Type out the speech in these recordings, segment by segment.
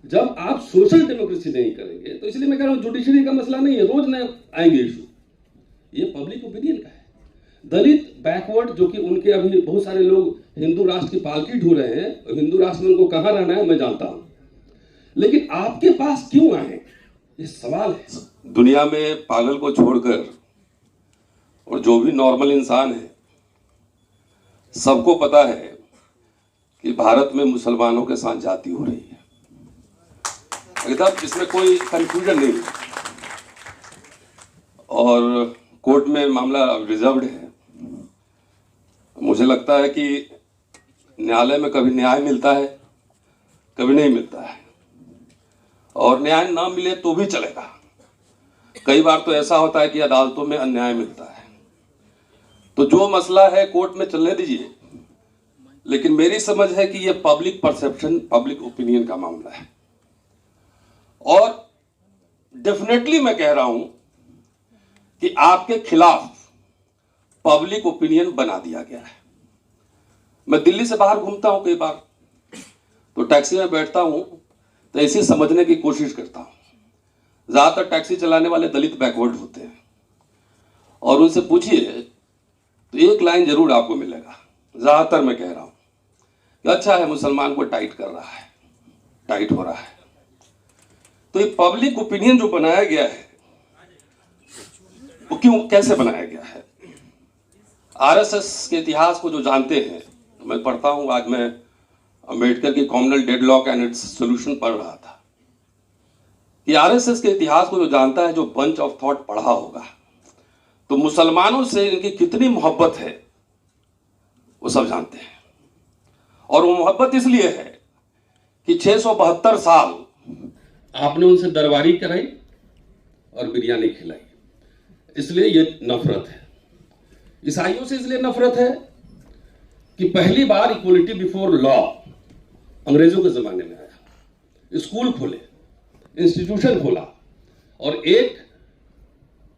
जब आप social democracy नहीं करेंगे, तो इसलिए मैं कह रहा हूं जुडिशरी का मसला नहीं है, रोज नए आएंगे इशू, ये पब्लिक ओपिनियन का है। दलित बैकवर्ड, जो कि उनके अभी बहुत सारे लोग हिंदू राष्ट्र की पालकी ढूंढ रहे हैं, और हिंदू राष्ट्र में उनको कहां रहना है मैं जानता हूं, लेकिन आपके पास क्यों आए, ये सवाल है। दुनिया में पागल को छोड़कर और जो भी नॉर्मल इंसान है, सबको पता है कि भारत में मुसलमानों के साथ जाति हो रही है, एकदम इसमें कोई कंफ्यूजन नहीं। और कोर्ट में मामला रिजर्व्ड है। मुझे लगता है कि न्यायालय में कभी न्याय मिलता है, कभी नहीं मिलता है, और न्याय ना मिले तो भी चलेगा। कई बार तो ऐसा होता है कि अदालतों में अन्याय मिलता है। तो जो मसला है कोर्ट में चलने दीजिए, लेकिन मेरी समझ है कि यह पब्लिक परसेप्शन, पब्लिक ओपिनियन का मामला है। और डेफिनेटली मैं कह रहा हूं कि आपके खिलाफ पब्लिक ओपिनियन बना दिया गया है। मैं दिल्ली से बाहर घूमता हूं कई बार, तो टैक्सी में बैठता हूं तो ऐसे समझने की कोशिश करता हूं। ज्यादातर टैक्सी चलाने वाले दलित बैकवर्ड होते हैं, और उनसे पूछिए तो एक लाइन जरूर आपको मिलेगा, ज्यादातर मैं कह रहा हूं कि अच्छा है, मुसलमान को टाइट कर रहा है, टाइट हो रहा है। तो ये पब्लिक ओपिनियन जो बनाया गया है, वो क्यों, कैसे बनाया गया है? आरएसएस के इतिहास को जो जानते हैं, मैं पढ़ता हूं, आज मैं अंबेडकर की communal deadlock and it's solution पढ़ रहा था, कि आरएसएस के इतिहास को जो जानता है, जो बंच ऑफ थॉट पढ़ा होगा, तो मुसलमानों से इनकी कितनी मोहब्बत है वो सब जानते हैं। और वो मोहब्बत इसलिए है कि 672 साल आपने उनसे दरबारी कराई और बिरयानी खिलाई, इसलिए ये नफरत है। ईसाइयों से इसलिए नफरत है कि पहली बार इक्वलिटी बिफोर लॉ अंग्रेजों के जमाने में आया। स्कूल खोले, इंस्टीट्यूशन खोला, और एक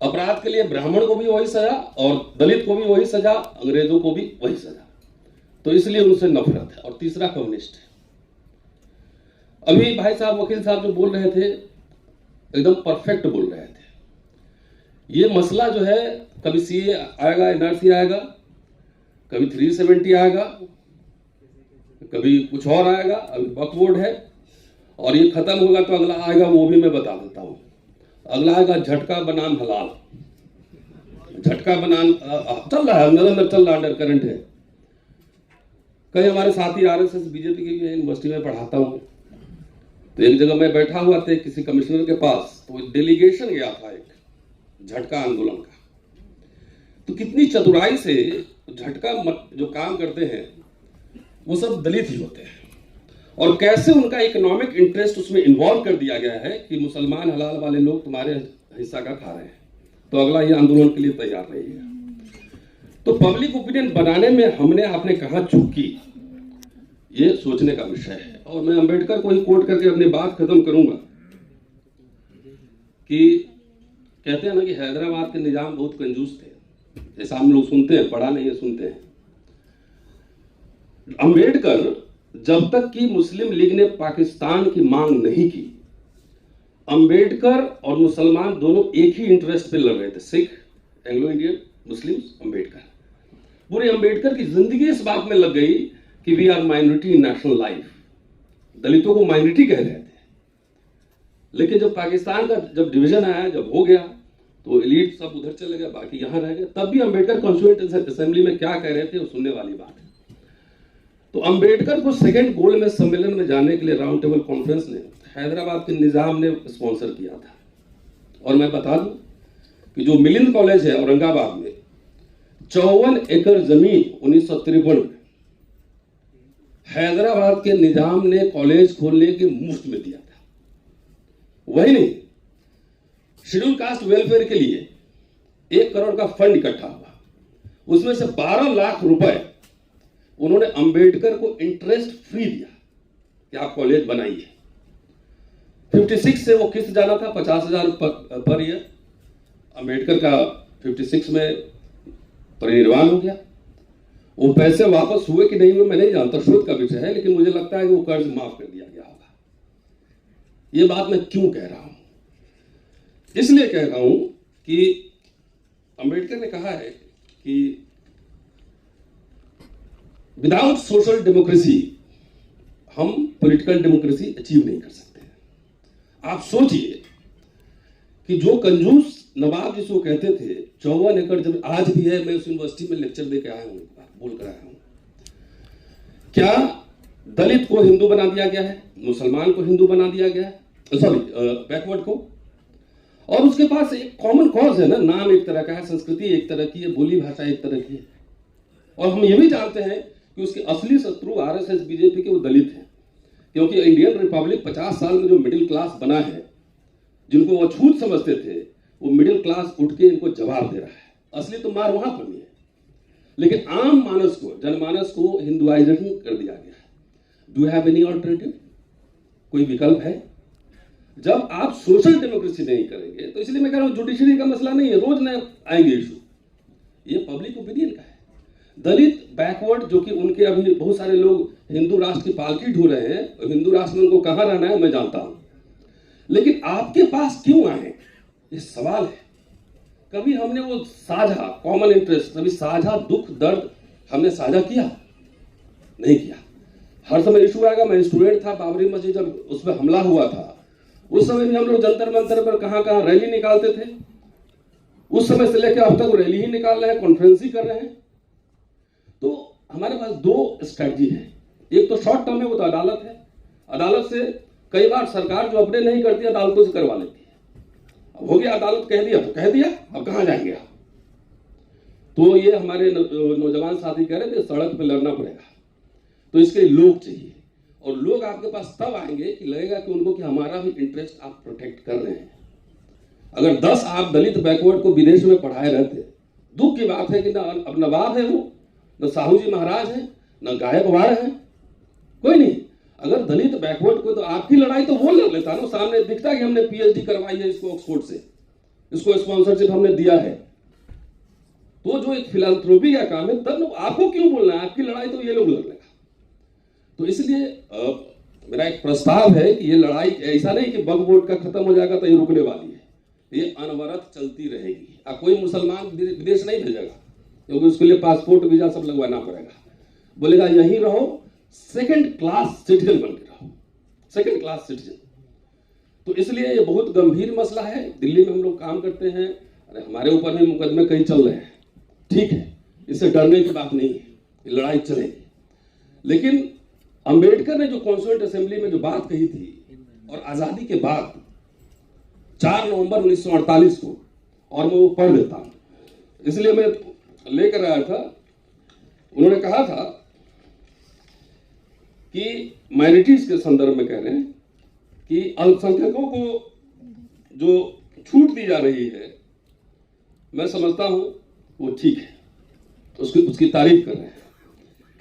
अपराध के लिए ब्राह्मण को भी वही सजा और दलित को भी वही सजा, अंग्रेजों को भी वही सजा। तो इसलिए उनसे नफरत है। और तीसरा कम्युनिस्ट है। अभी भाई साहब, वकील साहब जो बोल रहे थे, एकदम परफेक्ट बोल रहे थे। ये मसला जो है, कभी सीए आएगा, एनआरसी आएगा, कभी 370 आएगा, कभी कुछ और आएगा, अभी वक्फ बोर्ड है, और ये खत्म होगा तो अगला आएगा, वो भी मैं बता देता हूं। अगला आएगा झटका बनाम हलाल। झटका बनाम चल रहा है, अंदर चल रहा, अंडर करंट है। कई हमारे साथी आरएसएस बीजेपी की यूनिवर्सिटी में पढ़ाता हूं, तो एक जगह मैं बैठा हुआ था किसी कमिश्नर के पास, तो डेलीगेशन गया था एक झटका आंदोलन का। तो कितनी चतुराई से झटका जो काम करते हैं वो सब दलित ही होते हैं, और कैसे उनका इकोनॉमिक इंटरेस्ट उसमें इन्वॉल्व कर दिया गया है कि मुसलमान हलाल वाले लोग तुम्हारे हिस्सा का खा रहे हैं, तो अगला ये आंदोलन के लिए तैयार रहिएगा। तो पब्लिक ओपिनियन बनाने में हमने आपने कहा चूकी, ये सोचने का विषय है। और मैं अंबेडकर को ही कोट करके अपनी बात खत्म करूंगा कि कहते हैं ना कि हैदराबाद के निजाम बहुत कंजूस थे। ऐसा हम लोग सुनते हैं, पढ़ा नहीं है, सुनते हैं। अंबेडकर जब तक कि मुस्लिम लीग ने पाकिस्तान की मांग नहीं की, अंबेडकर और मुसलमान दोनों एक ही इंटरेस्ट पे लड़ रहे थे, Sikh, Anglo Indian, Muslims, Ambedkar. पूरे अंबेडकर की जिंदगी इस बात में लग गई कि we are minority in national life. दलितों को माइनॉरिटी कह रहे थे, लेकिन जब पाकिस्तान का जब डिवीजन आया, जब हो गया, तो एलीट सब उधर चले गए, बाकी यहां रह गए। तब भी अंबेडकर कॉन्स्टिट्यूएंट असेंबली में क्या कह रहे थे वो सुनने वाली बात है। तो अंबेडकर को सेकेंड गोल्ड में सम्मेलन में जाने के लिए राउंड टेबल कॉन्फ्रेंस ने हैदराबाद के निजाम ने स्पॉन्सर किया था। और मैं बता दूं कि जो मिलिंद कॉलेज है औरंगाबाद में, 54 एकड़ जमीन 1953 में हैदराबाद के निजाम ने कॉलेज खोलने के मुफ्त में दिया था। वही नहीं, शेड्यूल कास्ट वेलफेयर के लिए 1 करोड़ का फंड इकट्ठा हुआ, उसमें से 12 लाख रुपए उन्होंने अंबेडकर को इंटरेस्ट फ्री दिया कि आप कॉलेज बनाइए। 56 से वो किस्त जाना था 50,000 पर ईयर। अंबेडकर का 56 में परिनिर्वाण हो गया। वो पैसे वापस हुए कि नहीं हुए मैं नहीं जानता, शोध का विषय है, लेकिन मुझे लगता है कि वो कर्ज माफ कर दिया गया होगा। ये बात मैं क्यों कह रहा हूं? इसलिए कह रहा हूं कि अंबेडकर ने कहा है कि विदाउट सोशल डेमोक्रेसी हम पॉलिटिकल डेमोक्रेसी अचीव नहीं कर सकते। आप सोचिए कि जो कंजूस नवाब जिसको कहते थे, 54 एकड़ जब आज भी है, मैं उस यूनिवर्सिटी में लेक्चर दे के आया हूं, बोल कर आया हूं। क्या दलित को हिंदू बना दिया गया है, मुसलमान को हिंदू बना दिया गया है, सॉरी बैकवर्ड को, और उसके पास एक कॉमन कॉज है ना, नाम एक तरह का है, संस्कृति एक तरह की है, बोली भाषा एक तरह की है। और हम ये भी जानते हैं कि उसके असली शत्रु आरएसएस बीजेपी के वो दलित हैं, क्योंकि इंडियन रिपब्लिक 50 साल में जो मिडिल क्लास बना है, जिनको वो अछूत समझते थे, वो मिडिल क्लास उठ के इनको जवाब दे रहा है। असली तो मार वहां पड़ी है, लेकिन आम मानस को, जनमानस को हिंदुआइजेशन कर दिया गया है। Do have any alternative? कोई विकल्प है? जब आप सोशल डेमोक्रेसी नहीं करेंगे, तो इसलिए मैं कह रहा हूं जुडिशरी का मसला नहीं है, रोज नए आएंगे इशू, ये पब्लिक ओपिनियन का है। दलित बैकवर्ड, जो कि उनके अभी बहुत सारे लोग हिंदू राष्ट्र की पालकी ढूंढ रहे हैं, हिंदू राष्ट्र में उनको कहां रहना है मैं जानता हूं, लेकिन आपके पास क्यों आए, ये सवाल है। कभी हमने वो साझा कॉमन इंटरेस्ट, कभी साझा दुख दर्द हमने साझा किया? नहीं किया। हर समय इशू आएगा। मैं स्टूडेंट था, बाबरी मस्जिद जब उस पर हमला हुआ था, उस समय भी हम लोग जंतर मंतर पर कहां कहां रैली निकालते थे। उस समय से लेकर अब तक रैली ही निकाल रहे हैं, कॉन्फ्रेंस ही कर रहे हैं। तो हमारे पास दो स्ट्रैटेजी है। एक तो शॉर्ट टर्म है, वो तो अदालत है। अदालत से कई बार सरकार जो अपने नहीं करती, अदालतों से करवा लेती है। अब हो गया, अदालत कह दिया तो कह दिया, अब कहां जाएंगे आप? तो ये हमारे नौजवान साथी कह रहे थे सड़क पे लड़ना पड़ेगा, तो इसके लिए लोग चाहिए, और लोग आपके पास तब आएंगे कि लगेगा कि उनको कि हमारा भी इंटरेस्ट आप प्रोटेक्ट कर रहे हैं। अगर 10 आप दलित बैकवर्ड को विदेश में पढ़ाए रहते, दुख की बात है कि ना अब नवाब है वो, न साहू जी महाराज है, न गायकवाड़ है, कोई नहीं। अगर दलित बैकवर्ड को, तो आपकी लड़ाई तो वो लड़ लेता ना, सामने दिखता कि हमने पीएचडी करवाई है इसको ऑक्सफोर्ड से, इसको स्पॉन्सरशिप हमने दिया है। तो जो एक फिलैंथ्रोपी का काम है, तब आपको क्यों बोलना है? आपकी लड़ाई तो ये लोग लड़ लेगा। तो इसलिए मेरा एक प्रस्ताव है कि ये लड़ाई ऐसा नहीं कि वक्फ बोर्ड का खत्म हो जाएगा तो ये रुकने वाली है, ये अनवरत चलती रहेगी। अब कोई मुसलमान विदेश नहीं भेजेगा, क्योंकि उसके लिए पासपोर्ट वीजा सब लगवाना पड़ेगा। बोलेगा यहीं रहो, सेकंड क्लास सिटीजन बन के रहो, सेकंड क्लास सिटीजन। तो इसलिए ये बहुत गंभीर मसला है। दिल्ली में हम लोग काम करते हैं, अरे हमारे ऊपर भी मुकदमे कई चल रहे हैं, ठीक है, इससे डरने की बात नहीं है, ये लड़ाई चलेगी। लेकिन अंबेडकर ने जो कॉन्स्टिट्यूएंट असेंबली में जो बात कही थी, और आजादी के बाद 4 नवंबर 1948 को, और मैं वो पढ़ देता हूं, इसलिए मैं लेकर आया था। उन्होंने कहा था कि माइनॉरिटीज के संदर्भ में कह रहे हैं कि अल्पसंख्यकों को जो छूट दी जा रही है, मैं समझता हूं वो ठीक है, उसकी तारीफ कर रहे हैं।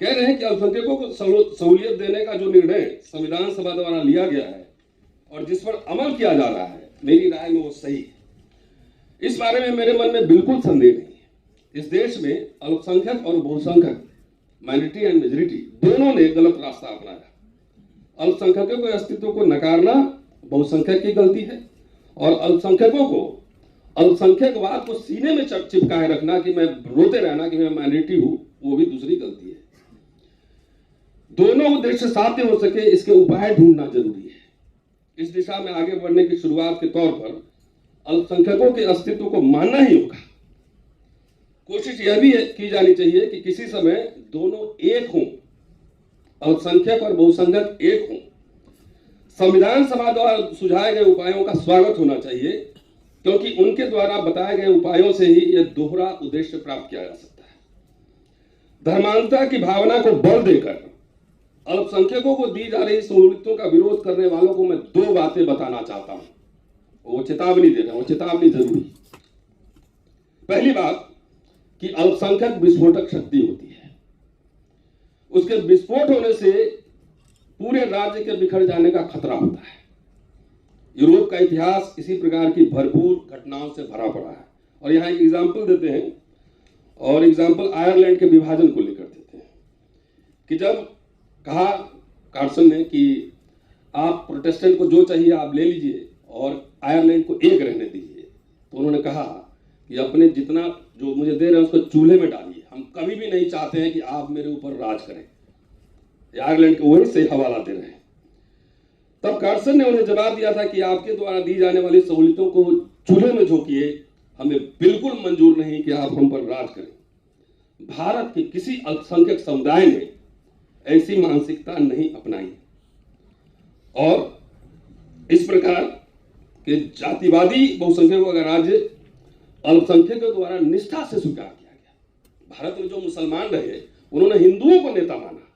कह रहे हैं कि अल्पसंख्यकों को सहूलियत देने का जो निर्णय संविधान सभा द्वारा लिया गया है और जिस पर अमल किया जा रहा है, मेरी राय में वो सही है। इस बारे में मेरे मन में बिल्कुल संदेह नहीं है। इस देश में अल्पसंख्यक और बहुसंख्यक, माइनॉरिटी एंड मेजॉरिटी, दोनों ने गलत रास्ता अपनाया। अल्पसंख्यकों के अस्तित्व को नकारना बहुसंख्यक की गलती है, और अल्पसंख्यकों को अल्पसंख्यकवाद को सीने में चिपकाए रखना, कि मैं रोते रहना कि मैं माइनॉरिटी हूं, वो भी दूसरी गलती है। दोनों उद्देश्य साध्य हो सके, इसके उपाय ढूंढना जरूरी है। इस दिशा में आगे बढ़ने की शुरुआत के तौर पर अल्पसंख्यकों के अस्तित्व को मानना ही होगा। कोशिश यह भी की जानी चाहिए कि किसी समय दोनों एक हों, अल्पसंख्यक और बहुसंख्यक एक हों। संविधान सभा द्वारा सुझाए गए उपायों का स्वागत होना चाहिए, क्योंकि उनके द्वारा बताए गए उपायों से ही यह दोहरा उद्देश्य प्राप्त किया जा सकता है। धर्मांधता की भावना को बल देकर अल्पसंख्यकों को दी जा रही सहूलियतों का विरोध करने वालों को मैं 2 बातें बताना चाहता हूं। वो चेतावनी दे रहा हूं, चेतावनी जरूरी। पहली बात कि अल्पसंख्यक विस्फोटक शक्ति होती है, उसके विस्फोट होने से पूरे राज्य के बिखर जाने का खतरा होता है। यूरोप का इतिहास इसी प्रकार की भरपूर घटनाओं से भरा पड़ा है। और यहां एक एग्जाम्पल देते हैं, और एग्जाम्पल आयरलैंड के विभाजन को लेकर देते हैं, कि जब कहा कार्सन ने कि आप प्रोटेस्टेंट को जो चाहिए आप ले लीजिए और आयरलैंड को एक रहने दीजिए। तो उन्होंने कहा कि अपने जितना जो मुझे दे रहे हैं उसको चूल्हे में डालिए, हम कभी भी नहीं चाहते हैं कि आप मेरे ऊपर राज करें। आयरलैंड को वही से हवाला दे रहे हैं। तब कार्सन ने उन्हें जवाब दिया था कि आपके द्वारा दी जाने वाली सहूलियतों को चूल्हे में झोंकिए, हमें बिल्कुल मंजूर नहीं कि आप हम पर राज करें। भारत के किसी अल्पसंख्यक समुदाय ने ऐसी मानसिकता नहीं अपनाई और इस प्रकार के जातिवादी बहुसंख्यकों का राज्य अल्पसंख्यकों द्वारा निष्ठा से स्वीकार किया गया। भारत में जो मुसलमान रहे उन्होंने हिंदुओं को नेता माना,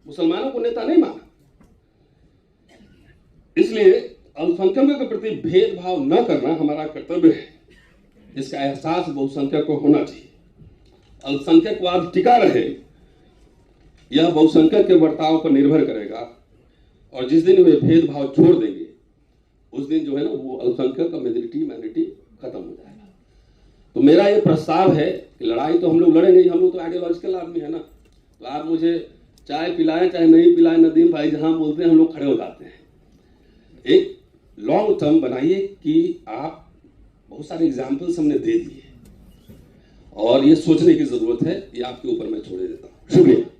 मुसलमानों को नेता नहीं माना। इसलिए अल्पसंख्यकों के प्रति भेदभाव न करना हमारा कर्तव्य है, जिसका एहसास बहुसंख्यक को होना चाहिए। अल्पसंख्यकवाद टिका रहे यह बहुसंख्यक के बर्ताव पर निर्भर करेगा और जिस दिन वे भेदभाव छोड़ देंगे उस दिन जो है ना वो अल्पसंख्यक का मेजॉरिटी खत्म हो जाएगा। तो मेरा ये प्रस्ताव है कि लड़ाई तो हम लोग लड़ेंगे ही, हम लोग तो आइडियोलॉजिकल आदमी है ना। तो आप मुझे चाय पिलाएं चाहे नहीं पिलाएं, नदीम भाई जहां बोलते हैं हम लोग खड़े हो जाते हैं। एक लॉन्ग टर्म बनाइए कि आप बहुत सारे एग्जाम्पल्स हमने दे दिए और ये सोचने की जरूरत है, ये आपके ऊपर मैं छोड़ देता हूँ। शुक्रिया।